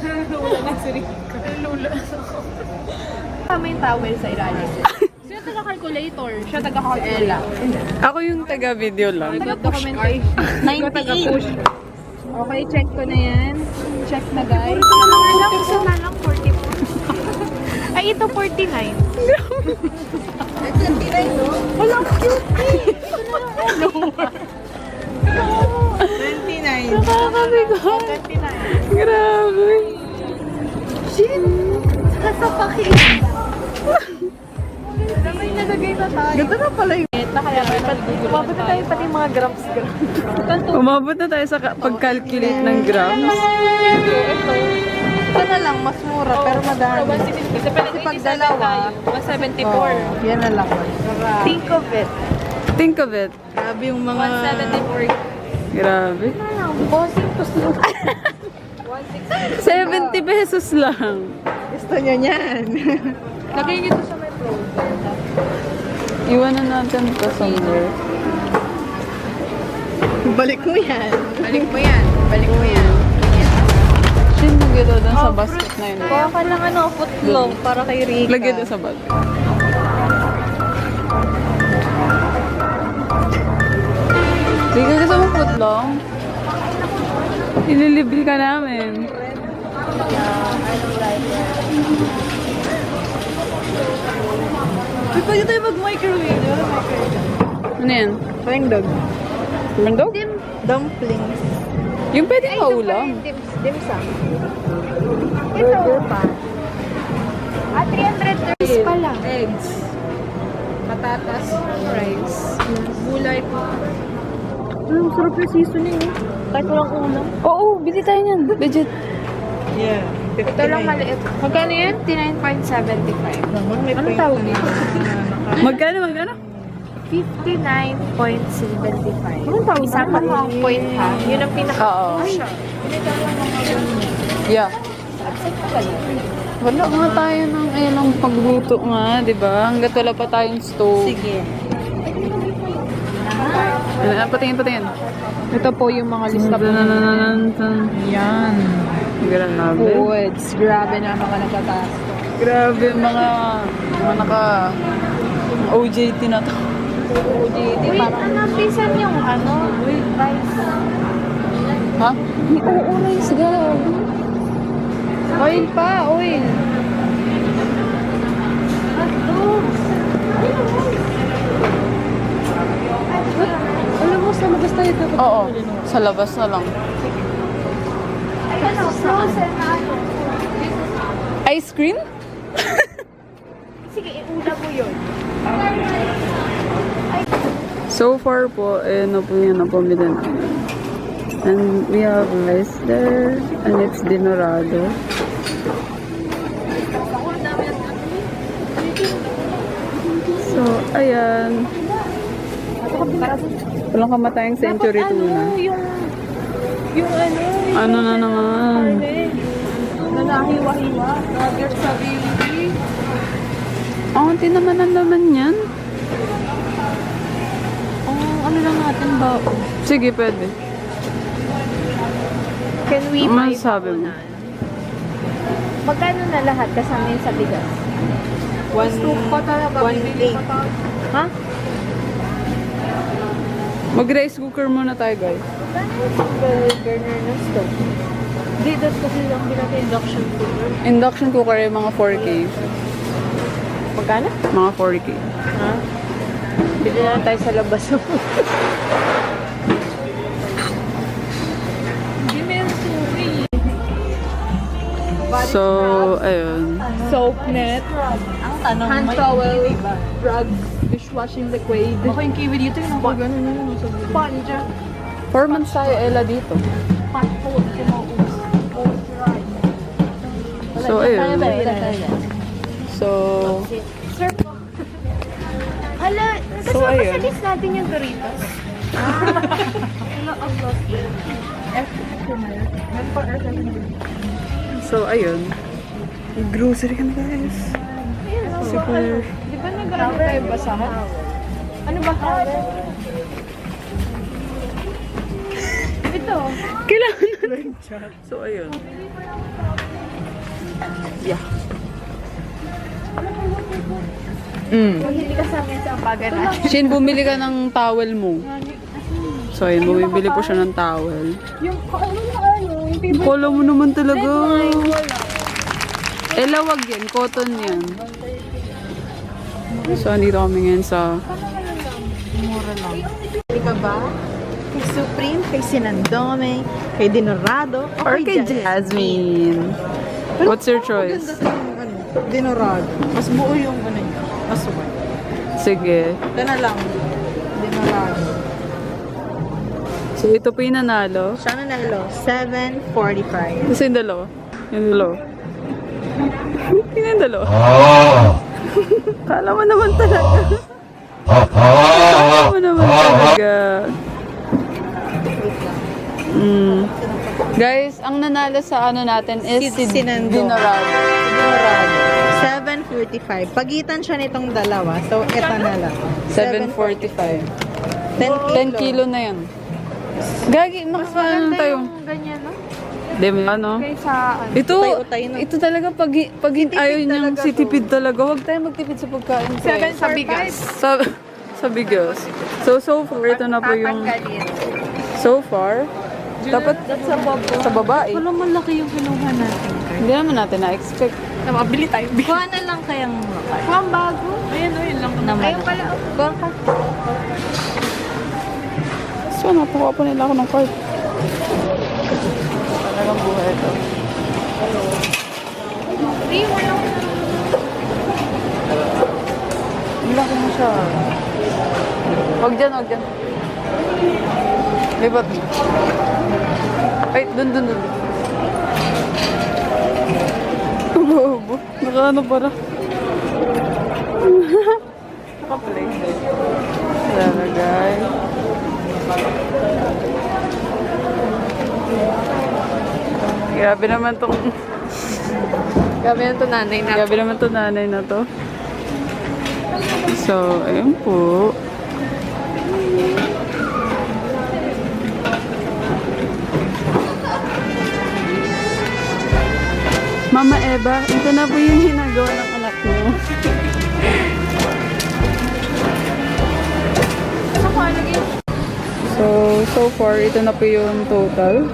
Lula na si Rico. Lula. May towel sa ilalim. Siya taga-calculator. Siya taga-calculator. Ako yung taga-video lang. Taga-documentation. 98. Okay, check ko na yan. Check na guys. Isa na lang, 44. Ay, ito 49. Walang cutie! Ito na lang, ano? 29. Nakakabigot. 29. Grabe. Shit! Kasapakin! May nalagay na tayo. Ganda na pala yung... Kaya umabot na tayo pati mga grams. Umabot na tayo sa pag-calculate ng grams. Ito na lang, mas mura, pero madami. Kasi pag dalawa, 174. Yan na lang. Think of it. Think of it. Grabe yung mga... 174. Grabe. Bossing to slow. 70 pesos lang. Gusto nyo yan. Lagay nyo to sa may pro. Iwanan natin ito somewhere. Balik mo yan. Balik mo yan. Balik mo yan. Shin, lagay doon sa basket na yun. Kuha ka lang footlong para kay Rika. Lagay doon sa basket. Rika, gusto mo footlong? Ililibre ka namin. Uy, pwede tayo mag-microwave. Ano yan? Hotdog. Mandog? Dumplings. Yung pwede maulam. Dimsum. Burger pa. 330 pa lang. Eggs. Patatas. Rice. Gulay pa. Ang sarap yung seasoning eh. Kahit walang ulam. Oo, bili tayo niyan. Legit. Yeah. Ito lang maliit. Magkano yan? 59.75. Anong tawag dito? Magkano? 59.75. Anong tawag? Isa pa po ang point ha. Yun ang pinaka... Oo. Yeah. Wala nga tayo ng ayun pagluto nga, di ba? Hanggat wala pa tayong stove. Sige. Patingin. Ito po yung mga lista po. Yan. Grabe. Foods. Grabe na mga nagtataas. Grabe mga naka OJT na to. OJT. Parang napisan yung rice. Ha? Oo, rice. Grabe. Oil pa, oil. Alam mo, sa labas tayo dapat. Oo, sa labas na lang. Ice cream? Sige, iula mo yun. So far po, na po yan ang pamili namin. And we have rice there, and it's dinorado. So, ayan. Walang kamatayang century tuna. Ano na naman? Na nahiwa-hiwa. Burger sa baby. Auntie naman ang laman yan. Ano lang natin ba? Sige, pwede. Can we Ano buy sabi mo? Magkano na lahat kasama yun sa bigas? 1.8. Ha? Mag-rice cooker muna tayo, guys. Magkano yung burner ng stove? Hindi, that's kasi lang pinaka-induction cooker. Induction cooker yung mga 4K. Magkano? Mga 4K. Ha? Bili na lang tayo sa labas. Hindi meron suwi. So, ayun. Soap net. Ang tanong, hand towel, rug, dishwashing liquid. Ako yung kiwi dito, yung ako ganun yun. Sponge. 4 months tayo, Ella, dito. Passport, So, ayun. So, Sir, hala, So, kasama ayun. sa list natin yung Doritos. so, ayun. Grocery kami, guys. Super. Di ba nag-ano tayo basahan? Ano ba? Ito. Kailangan na. So, ayun. Yeah. Mm. Pag hindi kasama yan sa ambagan natin. Shin, bumili ka ng towel mo. So, ayun, bumibili po siya ng towel. Yung favorite. Kala mo naman talaga. Lawag yan. Cotton yan. So, andito kami ngayon sa... Mura lang. Hindi ka ba? Kay Supreme, kay Sinandome, kay Dinorado, Or kay Jasmine. What's your choice? Dinorado. Mas buo yung ano niya. Mas suway. Sige. Ito na lang. Dinorado. So, ito po yung nanalo. Siya na nalo. 7.45. Kasi yung dalawa. Yung dalawa. Yung dalawa. Kala mo naman talaga. Kala mo naman talaga. Guys, ang nanalo sa ano natin is si Dinorado. Dinorado. 7.45. Pagitan siya nitong dalawa. So, ito na lang. 7.45. 10 kilo na yan. Gagi, makakaano tayo. Ganyan, no? Di ba, ano? Kaysa, Utay-utay na. Ito talaga pag ayaw niyang talaga si to. tipid talaga. Huwag tayo magtipid sa pagkain. Sa bigas. Sa bigas. So far, ito na po yung... So far, dapat sa babae. Wala malaki yung kinuha natin. Hindi naman natin na-expect. Mabili tayo. Kuha na lang kayang makay. Kuha ang bago. Ayan o, yun lang. Ayun pala. Kuha ka. So, nakuha po nila ako ng card. Talagang buhay ito. Free mo lang. Malaki mo siya. Huwag dyan, huwag dyan. Libat mo. Ay, dun. Ubo. Nakaano para. Nakaplay. Lalagay. Grabe naman tong... Gabi na ito nanay na. Grabe naman to nanay na to. So, ayun po. Mama Eva, ito na po yung ginagawa ng anak niyo. So far, ito na po yung total.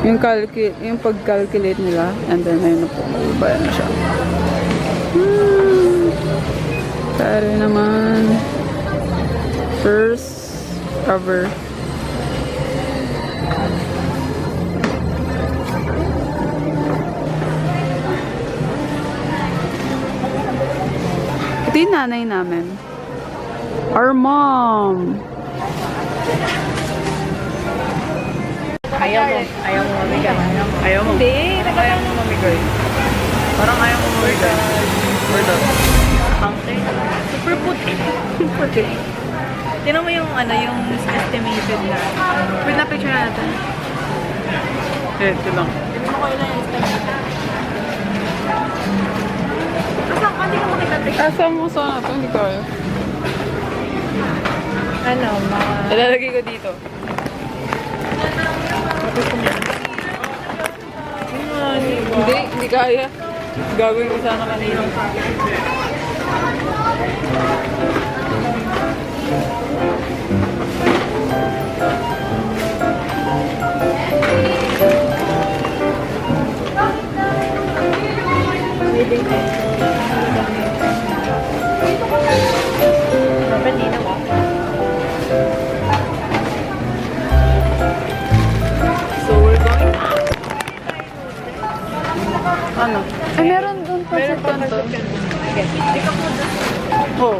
Yung pag-calculate nila. And then, ayun na po. Bayan na siya. Pero naman. First ever. Ito yung nanay namin. Our mom. Ayaw mo mamigay. Ayaw mo. Hindi. Ayaw mo mamigay. Parang ayaw mo mamigay. Word up. Super puti. Puti. Tinan mo yung ano, yung estimated na. Pwede na picture natin. Ito lang. Tinan mo ko ilan yung estimated. Saan ka? Hindi ka makita picture. Asa mo sa ito? Hindi ko ayaw. Ano, mga... Ilalagay ko dito. Hindi kaya. Gagawin ko sana kanina. So we're going out. Ano? Ay, meron doon pa sa tonton. Oh.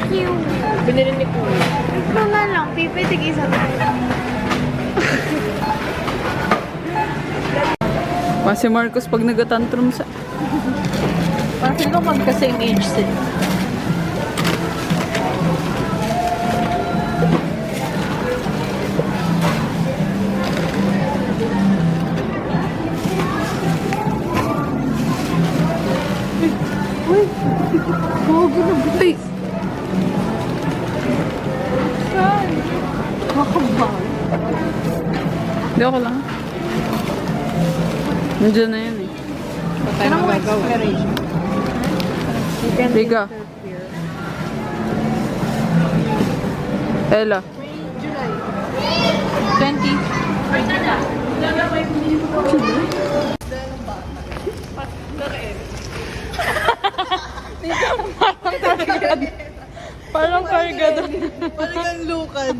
Cute. Binili ni Kuya. Ito na lang. Pipitig isa na. Si Marcos pag nag-tantrum sa... Parang sino magka-same age sila. Ay! Kakabang. Hindi ako lang. Nandiyan na yun eh. Tayo magagawa. Riga. Ella. 20. Parang kargado. Parang ang lukad.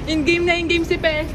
In-game na in-game si Pe.